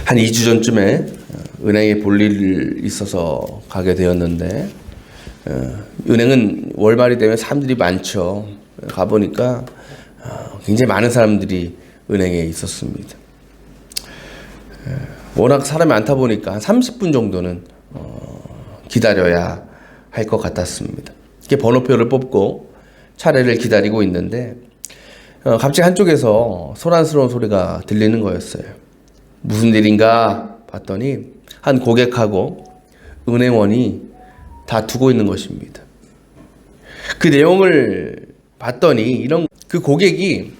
한 2주 전쯤에 은행에 볼 일이 있어서 가게 되었는데, 은행은 월말이 되면 사람들이 많죠. 가보니까 굉장히 많은 사람들이 은행에 있었습니다. 워낙 사람이 많다 보니까 한 30분 정도는 기다려야 할 것 같았습니다. 이렇게 번호표를 뽑고 차례를 기다리고 있는데 갑자기 한쪽에서 소란스러운 소리가 들리는 거였어요. 무슨 일인가 봤더니 한 고객하고 은행원이 다투고 있는 것입니다. 그 내용을 봤더니 그 고객이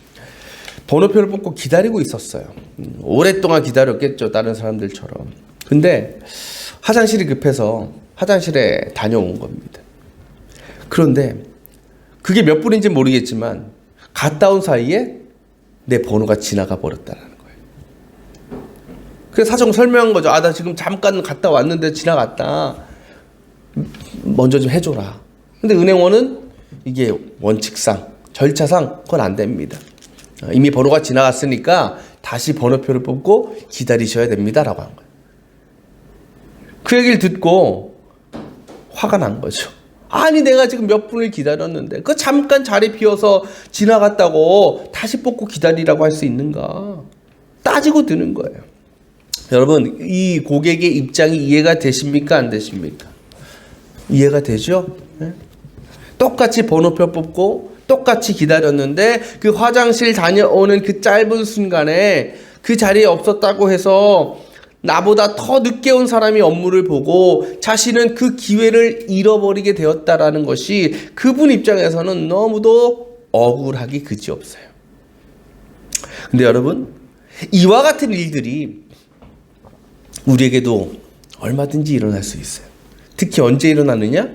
번호표를 뽑고 기다리고 있었어요. 오랫동안 기다렸겠죠, 다른 사람들처럼. 근데 화장실이 급해서 화장실에 다녀온 겁니다. 그런데 그게 몇 분인지 모르겠지만 갔다 온 사이에 내 번호가 지나가 버렸다는 거예요. 그래서 사정 설명한 거죠. 나 지금 잠깐 갔다 왔는데 지나갔다. 먼저 좀 해줘라. 근데 은행원은 이게 원칙상, 절차상 그건 안 됩니다. 이미 번호가 지나갔으니까 다시 번호표를 뽑고 기다리셔야 됩니다라고 한 거예요. 그 얘기를 듣고 화가 난 거죠. 아니 내가 지금 몇 분을 기다렸는데 그 잠깐 자리 비어서 지나갔다고 다시 뽑고 기다리라고 할 수 있는가? 따지고 드는 거예요. 여러분, 이 고객의 입장이 이해가 되십니까? 안 되십니까? 이해가 되죠? 네? 똑같이 번호표 뽑고 똑같이 기다렸는데 그 화장실 다녀오는 그 짧은 순간에 그 자리에 없었다고 해서 나보다 더 늦게 온 사람이 업무를 보고 자신은 그 기회를 잃어버리게 되었다라는 것이 그분 입장에서는 너무도 억울하기 그지없어요. 근데 여러분, 이와 같은 일들이 우리에게도 얼마든지 일어날 수 있어요. 특히 언제 일어나느냐?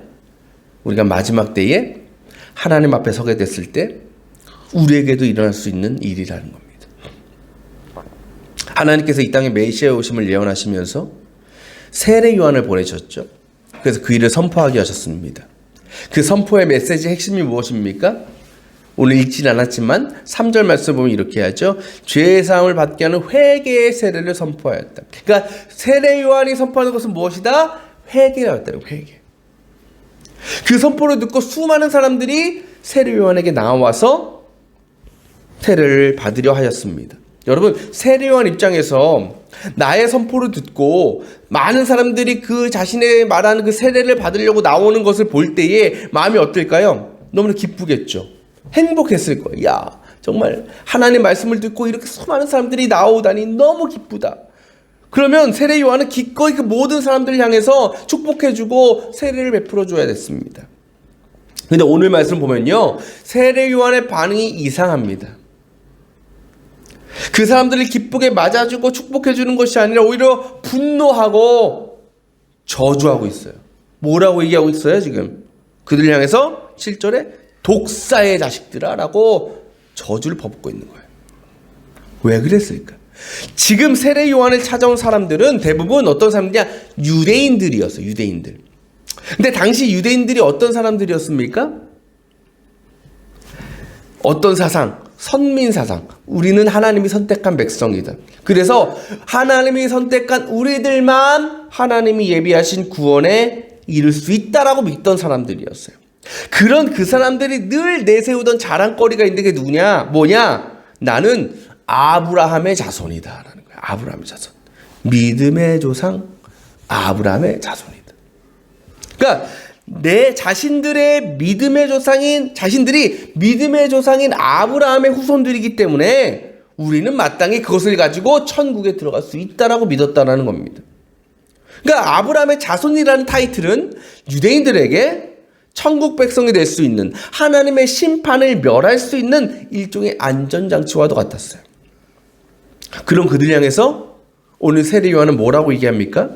우리가 마지막 때에 하나님 앞에 서게 됐을 때 우리에게도 일어날 수 있는 일이라는 겁니다. 하나님께서 이 땅에 메시아의 오심을 예언하시면서 세례 요한을 보내셨죠. 그래서 그 일을 선포하게 하셨습니다. 그 선포의 메시지의 핵심이 무엇입니까? 오늘 읽진 않았지만 3절 말씀 보면 이렇게 하죠. 죄의 사함을 받게 하는 회개의 세례를 선포하였다. 그러니까 세례 요한이 선포하는 것은 무엇이다? 회개였다요. 회개. 그 선포를 듣고 수많은 사람들이 세례 요한에게 나와서 세례를 받으려 하였습니다. 여러분, 세례 요한 입장에서 나의 선포를 듣고 많은 사람들이 그 자신의 말하는 그 세례를 받으려고 나오는 것을 볼 때에 마음이 어떨까요? 너무나 기쁘겠죠. 행복했을 거예요. 야, 정말 하나님 말씀을 듣고 이렇게 수많은 사람들이 나오다니 너무 기쁘다. 그러면 세례 요한은 기꺼이 그 모든 사람들을 향해서 축복해주고 세례를 베풀어줘야 됐습니다. 근데 오늘 말씀 보면요, 세례 요한의 반응이 이상합니다. 그 사람들을 기쁘게 맞아주고 축복해주는 것이 아니라 오히려 분노하고 저주하고 있어요. 뭐라고 얘기하고 있어요 지금? 그들 향해서 7절에 독사의 자식들아 라고 저주를 퍼붓고 있는 거예요. 왜 그랬을까? 지금 세례 요한을 찾아온 사람들은 대부분 어떤 사람들이냐? 유대인들이었어요. 유대인들. 근데 당시 유대인들이 어떤 사람들이었습니까? 어떤 사상? 선민사상. 우리는 하나님이 선택한 백성이다. 그래서 하나님이 선택한 우리들만 하나님이 예비하신 구원에 이를 수 있다라고 믿던 사람들이었어요. 그런 그 사람들이 늘 내세우던 자랑거리가 있는 게 누구냐? 뭐냐? 나는 아브라함의 자손이다 라는 거예요. 아브라함의 자손. 믿음의 조상 아브라함의 자손이다. 그러니까 내 자신들의 믿음의 조상인 자신들이 믿음의 조상인 아브라함의 후손들이기 때문에 우리는 마땅히 그것을 가지고 천국에 들어갈 수 있다라고 믿었다라는 겁니다. 그러니까 아브라함의 자손이라는 타이틀은 유대인들에게 천국 백성이 될 수 있는 하나님의 심판을 멸할 수 있는 일종의 안전장치와도 같았어요. 그럼 그들 향해서 오늘 세례 요한은 뭐라고 얘기합니까?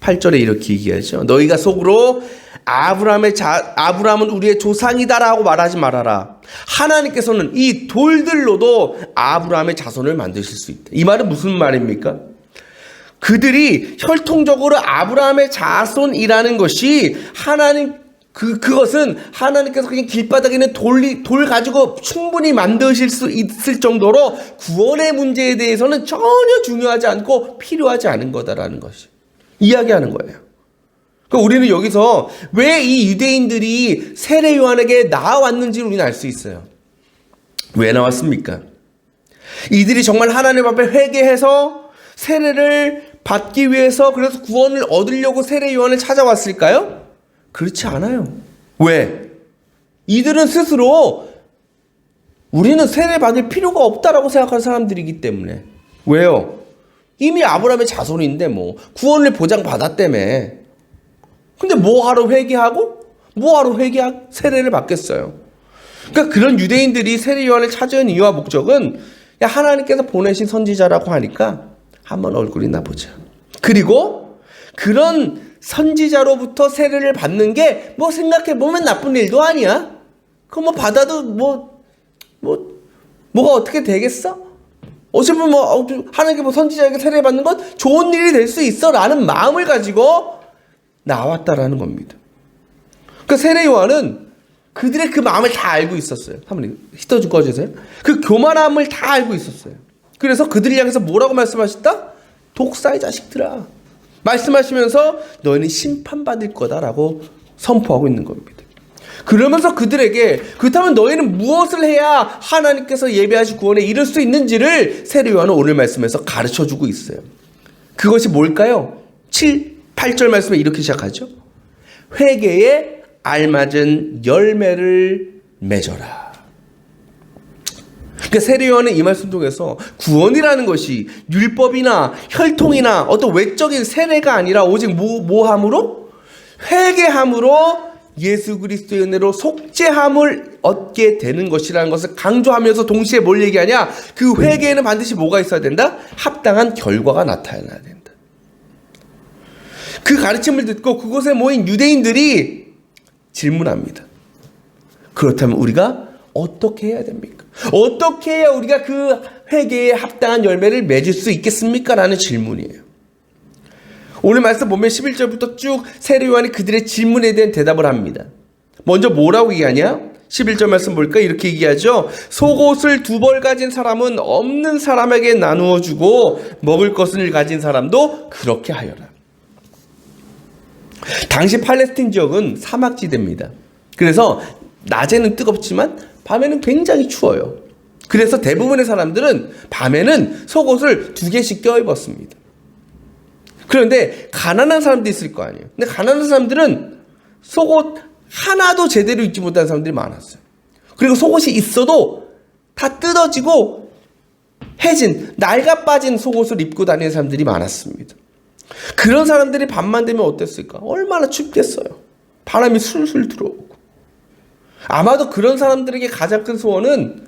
8절에 이렇게 얘기하죠. 너희가 속으로 아브라함은 우리의 조상이다라고 말하지 말아라. 하나님께서는 이 돌들로도 아브라함의 자손을 만드실 수 있다. 이 말은 무슨 말입니까? 그들이 혈통적으로 아브라함의 자손이라는 것이 하나님 그것은 하나님께서 그냥 길바닥에 있는 돌 가지고 충분히 만드실 수 있을 정도로 구원의 문제에 대해서는 전혀 중요하지 않고 필요하지 않은 거다라는 것이 이야기하는 거예요. 그러니까 우리는 여기서 왜 이 유대인들이 세례 요한에게 나왔는지를 우리는 알 수 있어요. 왜 나왔습니까? 이들이 정말 하나님 앞에 회개해서 세례를 받기 위해서 그래서 구원을 얻으려고 세례 요한을 찾아왔을까요? 그렇지 않아요. 왜? 이들은 스스로 우리는 세례 받을 필요가 없다라고 생각하는 사람들이기 때문에. 왜요? 이미 아브라함의 자손인데 뭐 구원을 보장받았다며. 근데 뭐하러 회개하고 뭐하러 세례를 받겠어요. 그러니까 그런 유대인들이 세례 요한을 찾은 이유와 목적은 하나님께서 보내신 선지자라고 하니까 한번 얼굴이나 보자. 그리고 그런 선지자로부터 세례를 받는 게 뭐 생각해보면 나쁜 일도 아니야. 그거 뭐 받아도 뭐가 어떻게 되겠어? 어차피 하나님께 선지자에게 세례 받는 건 좋은 일이 될 수 있어 라는 마음을 가지고 나왔다라는 겁니다. 그러니까 세례 요한은 그들의 그 마음을 다 알고 있었어요. 한번 히터 좀 꺼주세요. 그 교만함을 다 알고 있었어요. 그래서 그들을 향해서 뭐라고 말씀하셨다? 독사의 자식들아. 말씀하시면서 너희는 심판받을 거다라고 선포하고 있는 겁니다. 그러면서 그들에게 그렇다면 너희는 무엇을 해야 하나님께서 예배하실 구원에 이를 수 있는지를 세례 요한은 오늘 말씀에서 가르쳐주고 있어요. 그것이 뭘까요? 8절 말씀에 이렇게 시작하죠. 회개에 알맞은 열매를 맺어라. 그러니까 세례 요한은 이 말씀 통해서 구원이라는 것이 율법이나 혈통이나 어떤 외적인 세례가 아니라 오직 뭐함으로? 회개함으로 예수 그리스도의 은혜로 속죄함을 얻게 되는 것이라는 것을 강조하면서 동시에 뭘 얘기하냐? 그 회개에는 반드시 뭐가 있어야 된다? 합당한 결과가 나타나야 된다. 그 가르침을 듣고 그곳에 모인 유대인들이 질문합니다. 그렇다면 우리가 어떻게 해야 됩니까? 어떻게 해야 우리가 그 회개에 합당한 열매를 맺을 수 있겠습니까? 라는 질문이에요. 오늘 말씀 보면 11절부터 쭉 세례 요한이 그들의 질문에 대한 대답을 합니다. 먼저 뭐라고 얘기하냐? 11절 말씀 볼까? 이렇게 얘기하죠. 속옷을 2벌 가진 사람은 없는 사람에게 나누어 주고 먹을 것을 가진 사람도 그렇게 하여라. 당시 팔레스틴 지역은 사막지대입니다. 그래서 낮에는 뜨겁지만 밤에는 굉장히 추워요. 그래서 대부분의 사람들은 밤에는 속옷을 2개씩 껴입었습니다. 그런데 가난한 사람도 있을 거 아니에요. 근데 가난한 사람들은 속옷 하나도 제대로 입지 못하는 사람들이 많았어요. 그리고 속옷이 있어도 다 뜯어지고 해진, 낡아 빠진 속옷을 입고 다니는 사람들이 많았습니다. 그런 사람들이 밤만 되면 어땠을까? 얼마나 춥겠어요. 바람이 술술 들어오고. 아마도 그런 사람들에게 가장 큰 소원은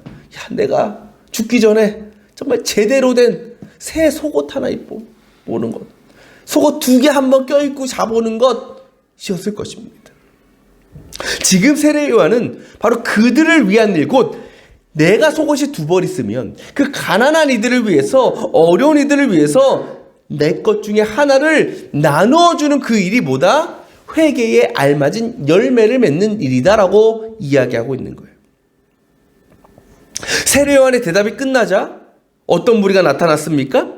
내가 죽기 전에 정말 제대로 된 새 속옷 하나 입고 오는 것. 속옷 2개 한번 껴입고 자보는 것이었을 것입니다. 지금 세례 요한은 바로 그들을 위한 일, 곧 내가 속옷이 2벌 있으면 그 가난한 이들을 위해서, 어려운 이들을 위해서 내 것 중에 하나를 나누어주는 그 일이 뭐다? 회개에 알맞은 열매를 맺는 일이다라고 이야기하고 있는 거예요. 세례 요한의 대답이 끝나자 어떤 무리가 나타났습니까?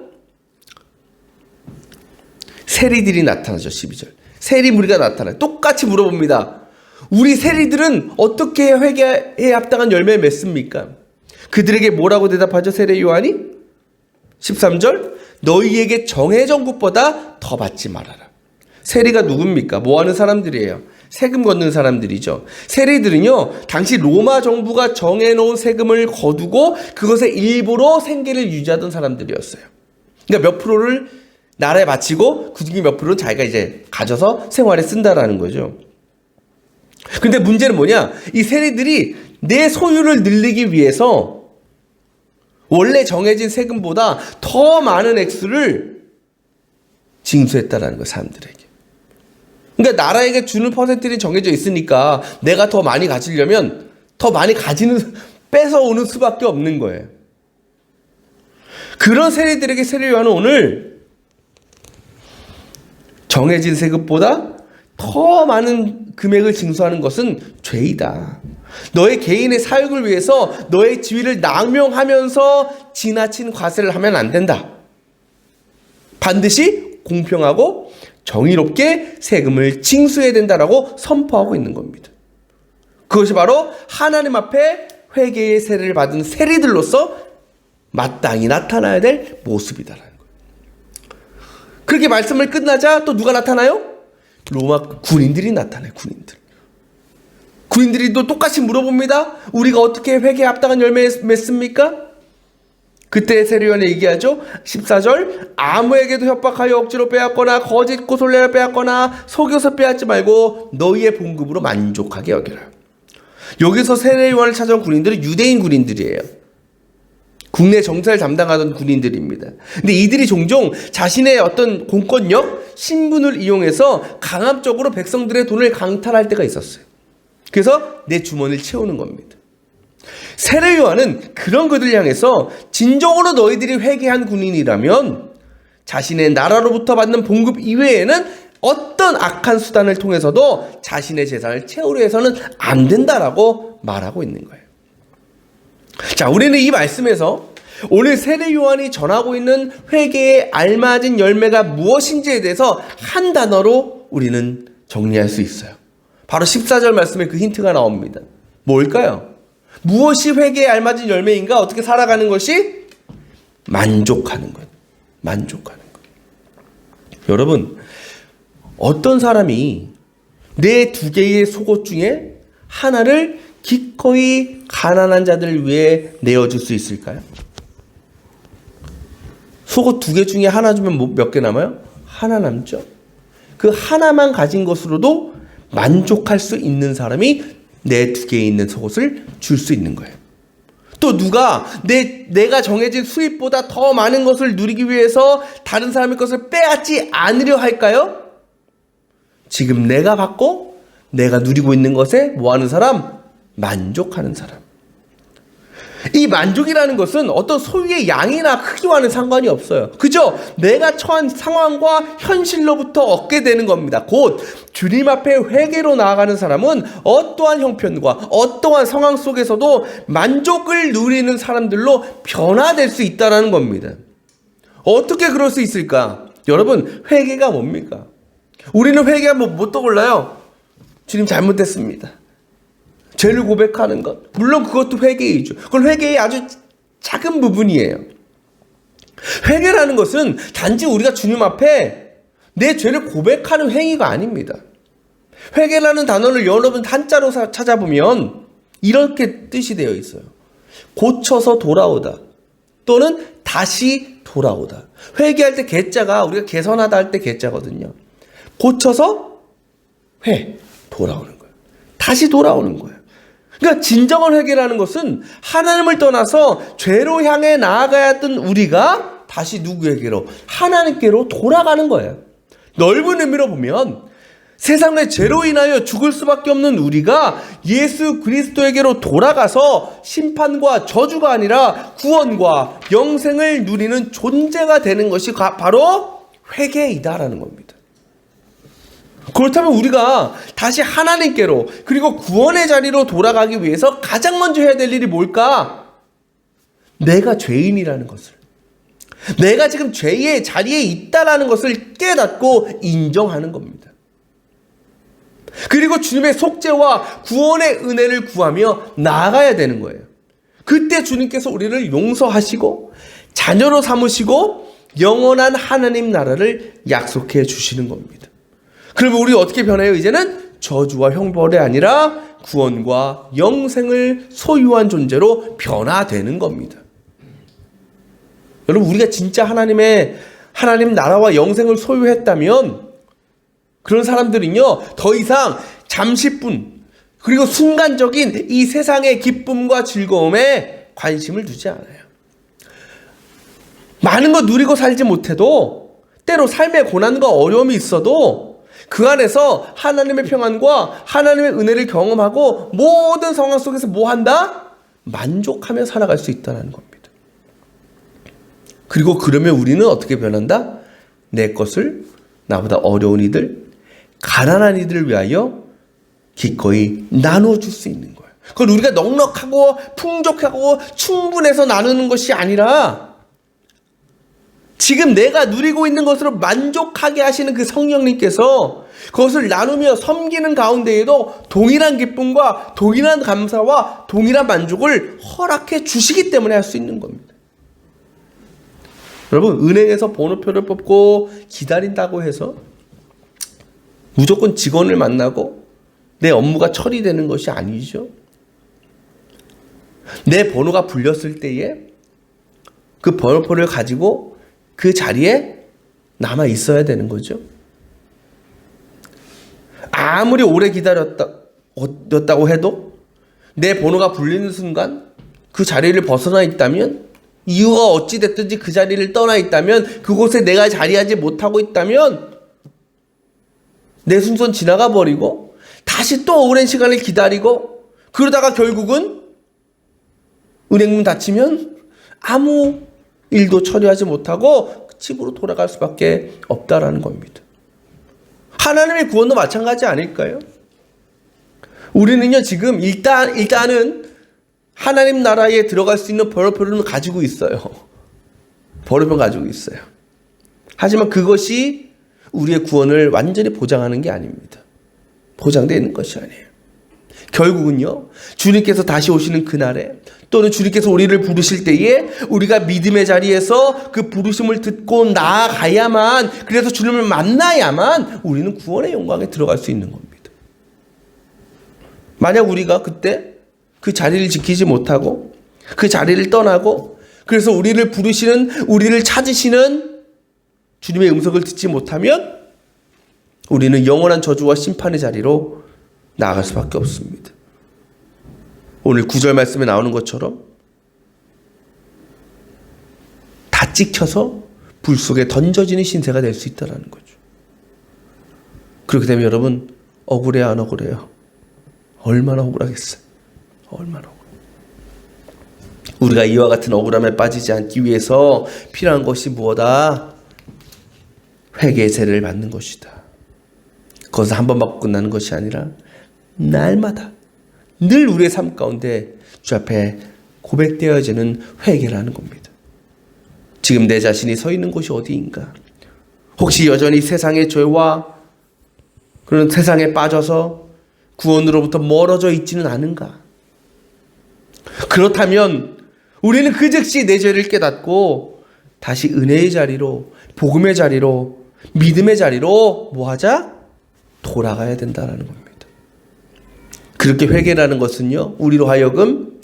세리들이 나타나죠. 12절. 세리 무리가 나타나요. 똑같이 물어봅니다. 우리 세리들은 어떻게 회개에 합당한 열매를 맺습니까? 그들에게 뭐라고 대답하죠? 세례 요한이? 13절. 너희에게 정해진 것보다 더 받지 말아라. 세리가 누굽니까? 뭐하는 사람들이에요? 세금 걷는 사람들이죠. 세리들은요, 당시 로마 정부가 정해놓은 세금을 거두고 그것의 일부로 생계를 유지하던 사람들이었어요. 그러니까 몇 프로를 나라에 바치고 그 중에 몇 프로는 자기가 이제 가져서 생활에 쓴다라는 거죠. 근데 문제는 뭐냐? 이 세리들이 내 소유를 늘리기 위해서 원래 정해진 세금보다 더 많은 액수를 징수했다라는 거예요, 사람들에게. 그러니까 나라에게 주는 퍼센트는 정해져 있으니까 내가 더 많이 가지려면 더 많이 뺏어오는 수밖에 없는 거예요. 그런 세리들에게 세례 요한은 오늘 정해진 세금보다 더 많은 금액을 징수하는 것은 죄이다. 너의 개인의 사역을 위해서 너의 지위를 남용하면서 지나친 과세를 하면 안 된다. 반드시 공평하고 정의롭게 세금을 징수해야 된다라고 선포하고 있는 겁니다. 그것이 바로 하나님 앞에 회개의 세례를 받은 세리들로서 마땅히 나타나야 될 모습이다라는 거예요. 그렇게 말씀을 끝나자 또 누가 나타나요? 로마 군인들이 나타나요. 군인들이 또 똑같이 물어봅니다. 우리가 어떻게 회개에 합당한 열매를 맺습니까? 그때 세례요한이 얘기하죠. 14절, 아무에게도 협박하여 억지로 빼앗거나 거짓 고솔내려 빼앗거나 속여서 빼앗지 말고 너희의 봉급으로 만족하게 여기라. 여기서 세례요한을 찾아온 군인들은 유대인 군인들이에요. 국내 정찰 담당하던 군인들입니다. 근데 이들이 종종 자신의 어떤 공권력, 신분을 이용해서 강압적으로 백성들의 돈을 강탈할 때가 있었어요. 그래서 내 주머니를 채우는 겁니다. 세례 요한은 그런 그들을 향해서 진정으로 너희들이 회개한 군인이라면 자신의 나라로부터 받는 봉급 이외에는 어떤 악한 수단을 통해서도 자신의 재산을 채우려 해서는 안 된다라고 말하고 있는 거예요. 자, 우리는 이 말씀에서 오늘 세례 요한이 전하고 있는 회개에 알맞은 열매가 무엇인지에 대해서 한 단어로 우리는 정리할 수 있어요. 바로 14절 말씀에 그 힌트가 나옵니다. 뭘까요? 무엇이 회개에 알맞은 열매인가? 어떻게 살아가는 것이? 만족하는 것. 만족하는 것. 여러분, 어떤 사람이 내 2개의 속옷 중에 하나를 기꺼이 가난한 자들을 위해 내어줄 수 있을까요? 속옷 2개 중에 하나 주면 몇 개 남아요? 하나 남죠. 그 하나만 가진 것으로도 만족할 수 있는 사람이 내 2개에 있는 속옷을 줄 수 있는 거예요. 또 누가 내가 정해진 수입보다 더 많은 것을 누리기 위해서 다른 사람의 것을 빼앗지 않으려 할까요? 지금 내가 받고 내가 누리고 있는 것에 뭐하는 사람? 만족하는 사람. 이 만족이라는 것은 어떤 소유의 양이나 크기와는 상관이 없어요. 그죠? 내가 처한 상황과 현실로부터 얻게 되는 겁니다. 곧 주님 앞에 회개로 나아가는 사람은 어떠한 형편과 어떠한 상황 속에서도 만족을 누리는 사람들로 변화될 수 있다는 겁니다. 어떻게 그럴 수 있을까? 여러분, 회개가 뭡니까? 우리는 회개하면 뭐 떠올라요? 주님 잘못했습니다. 죄를 고백하는 것. 물론 그것도 회개이죠. 그건 회개의 아주 작은 부분이에요. 회개라는 것은 단지 우리가 주님 앞에 내 죄를 고백하는 행위가 아닙니다. 회개라는 단어를 여러분 한자로 찾아보면 이렇게 뜻이 되어 있어요. 고쳐서 돌아오다 또는 다시 돌아오다. 회개할 때 개자가 우리가 개선하다 할 때 개자거든요. 고쳐서 돌아오는 거예요. 다시 돌아오는 거예요. 그러니까 진정한 회개라는 것은 하나님을 떠나서 죄로 향해 나아가야 했던 우리가 다시 누구에게로? 하나님께로 돌아가는 거예요. 넓은 의미로 보면 세상의 죄로 인하여 죽을 수밖에 없는 우리가 예수 그리스도에게로 돌아가서 심판과 저주가 아니라 구원과 영생을 누리는 존재가 되는 것이 바로 회개이다라는 겁니다. 그렇다면 우리가 다시 하나님께로 그리고 구원의 자리로 돌아가기 위해서 가장 먼저 해야 될 일이 뭘까? 내가 죄인이라는 것을, 내가 지금 죄의 자리에 있다라는 것을 깨닫고 인정하는 겁니다. 그리고 주님의 속죄와 구원의 은혜를 구하며 나아가야 되는 거예요. 그때 주님께서 우리를 용서하시고 자녀로 삼으시고 영원한 하나님 나라를 약속해 주시는 겁니다. 그러면 우리 어떻게 변해요? 이제는 저주와 형벌이 아니라 구원과 영생을 소유한 존재로 변화되는 겁니다. 여러분, 우리가 진짜 하나님 나라와 영생을 소유했다면 그런 사람들은요, 더 이상 잠시뿐 그리고 순간적인 이 세상의 기쁨과 즐거움에 관심을 두지 않아요. 많은 거 누리고 살지 못해도 때로 삶의 고난과 어려움이 있어도 그 안에서 하나님의 평안과 하나님의 은혜를 경험하고 모든 상황 속에서 뭐 한다? 만족하며 살아갈 수 있다는 겁니다. 그리고 그러면 우리는 어떻게 변한다? 내 것을 나보다 어려운 이들, 가난한 이들을 위하여 기꺼이 나눠줄 수 있는 거예요. 그건 우리가 넉넉하고 풍족하고 충분해서 나누는 것이 아니라 지금 내가 누리고 있는 것으로 만족하게 하시는 그 성령님께서 그것을 나누며 섬기는 가운데에도 동일한 기쁨과 동일한 감사와 동일한 만족을 허락해 주시기 때문에 할 수 있는 겁니다. 여러분, 은행에서 번호표를 뽑고 기다린다고 해서 무조건 직원을 만나고 내 업무가 처리되는 것이 아니죠. 내 번호가 불렸을 때에 그 번호표를 가지고 그 자리에 남아 있어야 되는 거죠. 아무리 오래 기다렸다고 해도 내 번호가 불리는 순간 그 자리를 벗어나 있다면, 이유가 어찌 됐든지 그 자리를 떠나 있다면, 그곳에 내가 자리하지 못하고 있다면 내 순서는 지나가 버리고 다시 또 오랜 시간을 기다리고, 그러다가 결국은 은행문 닫히면 아무 일도 처리하지 못하고 집으로 돌아갈 수밖에 없다라는 겁니다. 하나님의 구원도 마찬가지 아닐까요? 우리는요, 지금 일단은 하나님 나라에 들어갈 수 있는 번호표를 가지고 있어요. 번호표 가지고 있어요. 하지만 그것이 우리의 구원을 완전히 보장하는 게 아닙니다. 보장되어 있는 것이 아니에요. 결국은요, 주님께서 다시 오시는 그날에, 또는 주님께서 우리를 부르실 때에 우리가 믿음의 자리에서 그 부르심을 듣고 나아가야만, 그래서 주님을 만나야만 우리는 구원의 영광에 들어갈 수 있는 겁니다. 만약 우리가 그때 그 자리를 지키지 못하고 그 자리를 떠나고, 그래서 우리를 부르시는, 우리를 찾으시는 주님의 음성을 듣지 못하면 우리는 영원한 저주와 심판의 자리로 나아갈 수밖에 없습니다. 오늘 9절 말씀에 나오는 것처럼 다 찍혀서 불 속에 던져지는 신세가 될 수 있다는 거죠. 그렇게 되면 여러분, 억울해요, 안 억울해요? 얼마나 억울하겠어요? 얼마나 억울해요? 우리가 이와 같은 억울함에 빠지지 않기 위해서 필요한 것이 무엇이다? 회개의 세례를 받는 것이다. 그것은 한 번 받고 끝나는 것이 아니라 날마다 늘 우리의 삶 가운데 주 앞에 고백되어지는 회개라는 겁니다. 지금 내 자신이 서 있는 곳이 어디인가? 혹시 여전히 세상의 죄와 그런 세상에 빠져서 구원으로부터 멀어져 있지는 않은가? 그렇다면 우리는 그 즉시 내 죄를 깨닫고 다시 은혜의 자리로, 복음의 자리로, 믿음의 자리로 뭐하자? 돌아가야 된다는 겁니다. 그렇게 회개라는 것은요, 우리로 하여금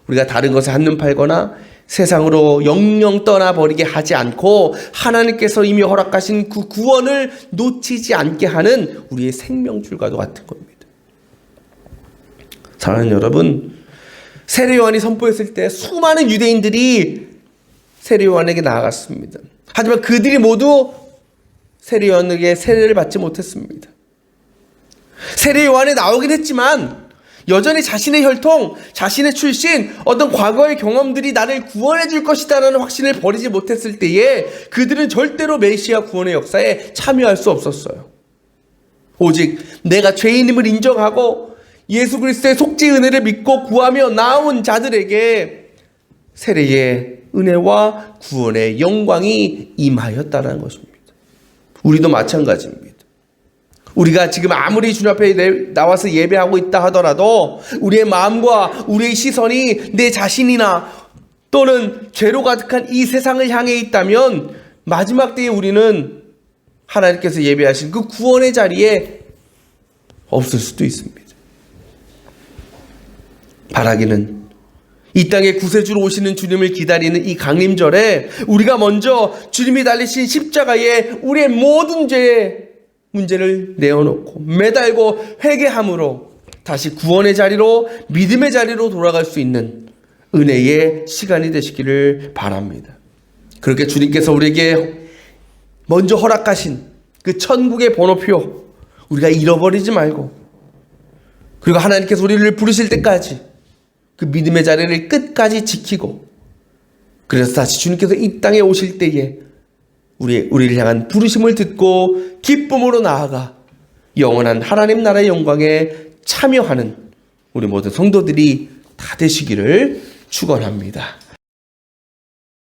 우리가 다른 것에 한눈 팔거나 세상으로 영영 떠나버리게 하지 않고 하나님께서 이미 허락하신 그 구원을 놓치지 않게 하는 우리의 생명줄과도 같은 겁니다. 사랑하는 여러분, 세례요한이 선포했을 때 수많은 유대인들이 세례요한에게 나아갔습니다. 하지만 그들이 모두 세례요한에게 세례를 받지 못했습니다. 세례요한에 나오긴 했지만 여전히 자신의 혈통, 자신의 출신, 어떤 과거의 경험들이 나를 구원해 줄 것이다라는 확신을 버리지 못했을 때에 그들은 절대로 메시아 구원의 역사에 참여할 수 없었어요. 오직 내가 죄인임을 인정하고 예수 그리스도의 속죄 은혜를 믿고 구하며 나온 자들에게 세례의 은혜와 구원의 영광이 임하였다는 것입니다. 우리도 마찬가지입니다. 우리가 지금 아무리 주님 앞에 나와서 예배하고 있다 하더라도 우리의 마음과 우리의 시선이 내 자신이나 또는 죄로 가득한 이 세상을 향해 있다면 마지막 때에 우리는 하나님께서 예배하신 그 구원의 자리에 없을 수도 있습니다. 바라기는 이 땅에 구세주로 오시는 주님을 기다리는 이 강림절에 우리가 먼저 주님이 달리신 십자가에 우리의 모든 죄의 문제를 내어놓고 매달고 회개함으로 다시 구원의 자리로, 믿음의 자리로 돌아갈 수 있는 은혜의 시간이 되시기를 바랍니다. 그렇게 주님께서 우리에게 먼저 허락하신 그 천국의 번호표 우리가 잃어버리지 말고, 그리고 하나님께서 우리를 부르실 때까지 그 믿음의 자리를 끝까지 지키고, 그래서 다시 주님께서 이 땅에 오실 때에 우리를 향한 부르심을 듣고 기쁨으로 나아가 영원한 하나님 나라의 영광에 참여하는 우리 모든 성도들이 다 되시기를 축원합니다.